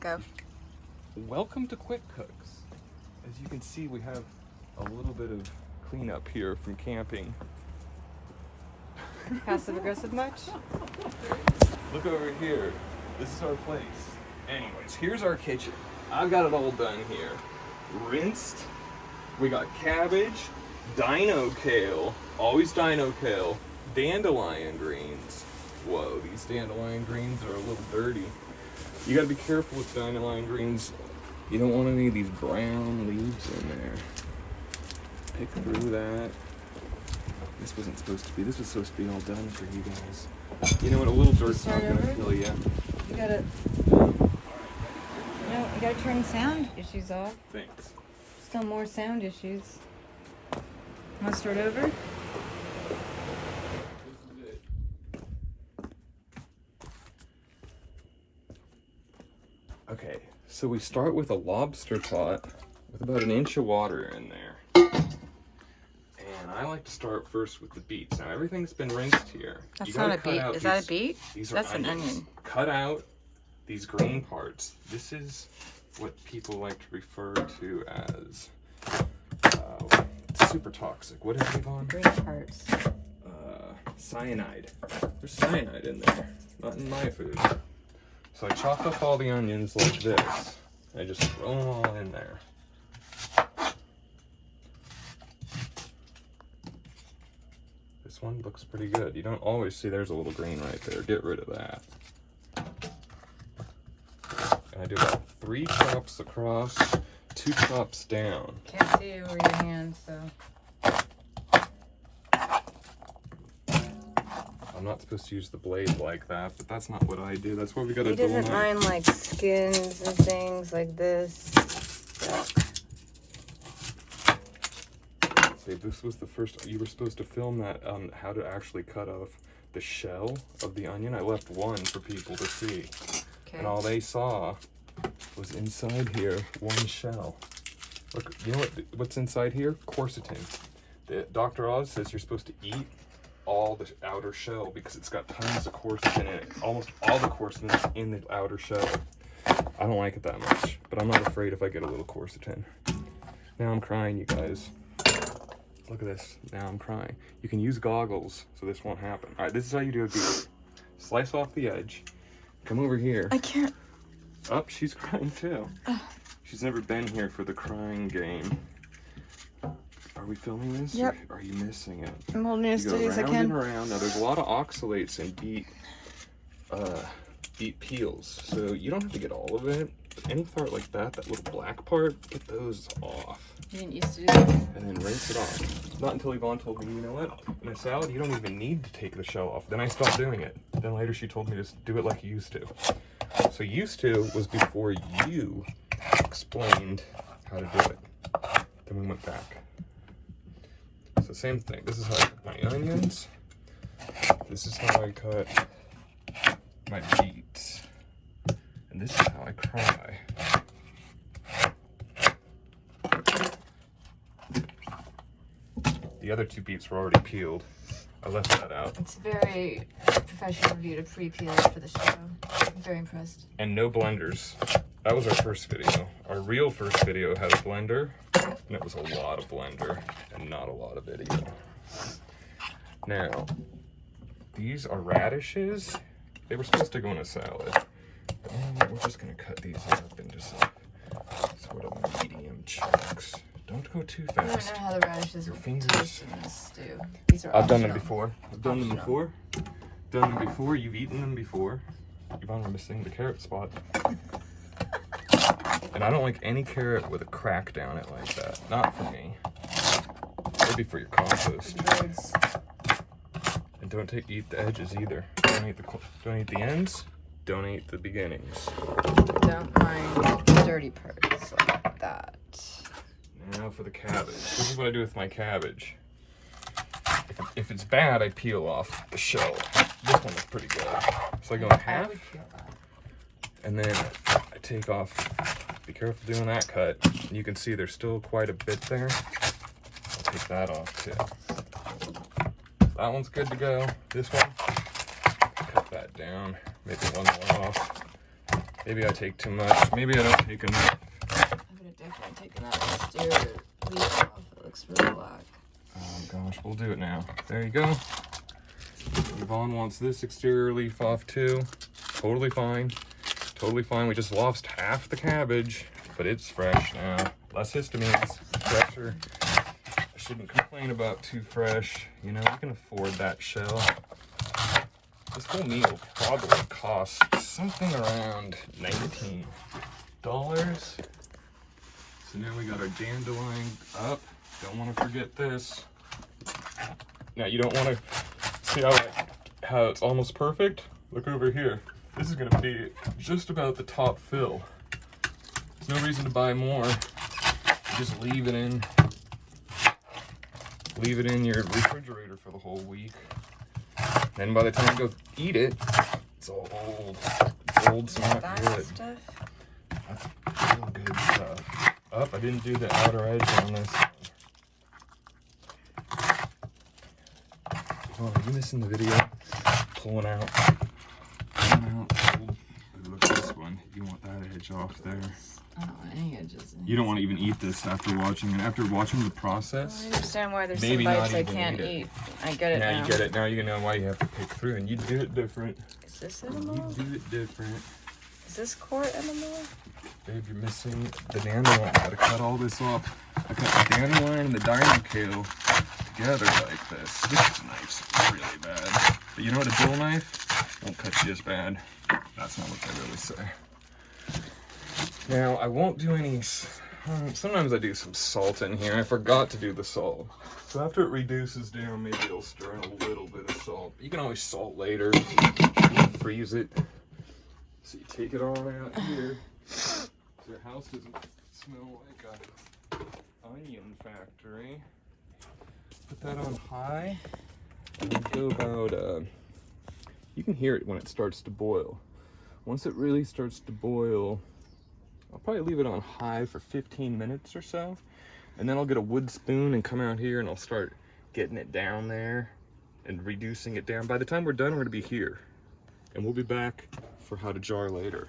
Go. Welcome to Quick Cooks. As you can see, we have a little bit of cleanup here from camping. Passive aggressive much? Look over here. This is our place. Anyways, here's our kitchen. I've got it all done here. Rinsed. We got cabbage, dino kale, always dino kale, dandelion greens. Whoa, these dandelion greens are a little dirty. You gotta be careful with dandelion greens. You don't want any of these brown leaves in there. Pick through that. This wasn't supposed to be. This was supposed to be all done for you guys. You know what? A little dirt's not gonna kill you. You gotta. No, you gotta turn sound issues off. Thanks. Still more sound issues. Want to start over? Okay, so we start with a lobster pot with about an inch of water in there. And I like to start first with the beets. Now everything's been rinsed here. That's not a beet. Is that a beet? These are That's onions. an onion. Cut out these green parts. This is what people like to refer to as super toxic. What is it, Yvonne? Green parts. Cyanide. There's cyanide in there. Not in my food. So I chop up all the onions like this. I just throw them all in there. This one looks pretty good. You don't always see there's a little green right there. Get rid of that. And I do about 3 chops across, 2 chops down. Can't see over your hand, so. I'm not supposed to use the blade like that, but that's not what I do. That's what we gotta do. He doesn't mind like skins and things like this. Babe, this was the first, you were supposed to film that on how to actually cut off the shell of the onion. I left one for people to see. Okay. And all they saw was inside here, one shell. Look, you know what's inside here? Quercetin. Dr. Oz says you're supposed to eat all the outer shell because it's got tons of quercetin in it. Almost all the quercetin is in the outer shell. I don't like it that much, but I'm not afraid if I get a little quercetin. Now I'm crying, you guys. Look at this. Now I'm crying. You can use goggles so this won't happen. All right, this is how you do a beet. Slice off the edge. Come over here. I can't. Oh, she's crying too. She's never been here for the crying game. Are we filming this? Yep. Or are you missing it? I'm holding it as You go steady as I round can. and around. Now there's a lot of oxalates in beet peels, so you don't have to get all of it. But any part like that, that little black part, get those off. You didn't used to do that. And then rinse it off. Not until Yvonne told me, you know what? In a salad, you don't even need to take the shell off. Then I stopped doing it. Then later she told me to do it like you used to. So used to was before you explained how to do it. Then we went back. So same thing. This is how I cut my onions. This is how I cut my beets. And this is how I cry. The other 2 beets were already peeled. I left that out. It's very professional of you to pre-peel it for the show. I'm very impressed. And no blenders. That was our first video. Our real first video had a blender, and it was a lot of blender and not a lot of video. Now, these are radishes. They were supposed to go in a salad. But we're just gonna cut these up into some sort of medium chunks. Don't go too I don't fast. know how the radishes Your will fingers. taste in this stew. These are I've done them optional. before. I've done them before. Done them before. You've eaten them before. Yvonne, we're missing the carrot spot. And I don't like any carrot with a crack down it like that. Not for me. Maybe for your compost. Birds. And don't eat the edges either. Don't eat the ends. Don't eat the beginnings. Don't mind the dirty parts like that. Now for the cabbage. This is what I do with my cabbage. If it's bad, I peel off the shell. This one looks pretty good. So I go in half. I would peel that. And then I take off, be careful doing that cut. You can see there's still quite a bit there. I'll take that off too. That one's good to go. This one, cut that down, maybe one more off. Maybe I take too much. Maybe I don't take enough. I'm gonna definitely take that exterior leaf off. It looks really black. Oh gosh, we'll do it now. There you go. Yvonne wants this exterior leaf off too. Totally fine. Totally fine. We just lost half the cabbage, but it's fresh now. Less histamines, fresher. I shouldn't complain about too fresh. You know, we can afford that shell. This whole meal probably cost something around $19. So now we got our dandelion up. Don't want to forget this. Now you don't want to see how it's almost perfect. Look over here. This is going to be just about the top fill. There's no reason to buy more. Just leave it in your refrigerator for the whole week. Then by the time you go eat it, it's all old. It's old, it's not good. Stuff? That's real good stuff. Oh, I didn't do the outer edge on this one. Oh, are you missing the video? Pulling out. Ooh, look at this one. You want that edge off there. I don't want any edges. You don't want to even eat this after watching it. After watching the process, I understand why there's maybe some not bites I even can't eat eat. I get it now. you get it. Now you know why you have to pick through, and you do it different. Is this edible? You do it different. Is this cord edible? Babe, you're missing the dandelion. I gotta cut all this off. I cut the dandelion and the dino kale together like this. This knife's really bad. But you know what, a dull knife won't cut you as bad. That's not what they really say. Now, I won't do any, sometimes I do some salt in here. I forgot to do the salt. So after it reduces down, maybe I'll stir in a little bit of salt. You can always salt later. You can freeze it. So you take it all out here. So your house doesn't smell like a onion factory. Put that on high. And go about, you can hear it when it starts to boil. Once it really starts to boil, I'll probably leave it on high for 15 minutes or so. And then I'll get a wood spoon and come out here and I'll start getting it down there and reducing it down. By the time we're done, we're gonna be here. And we'll be back for how to jar later.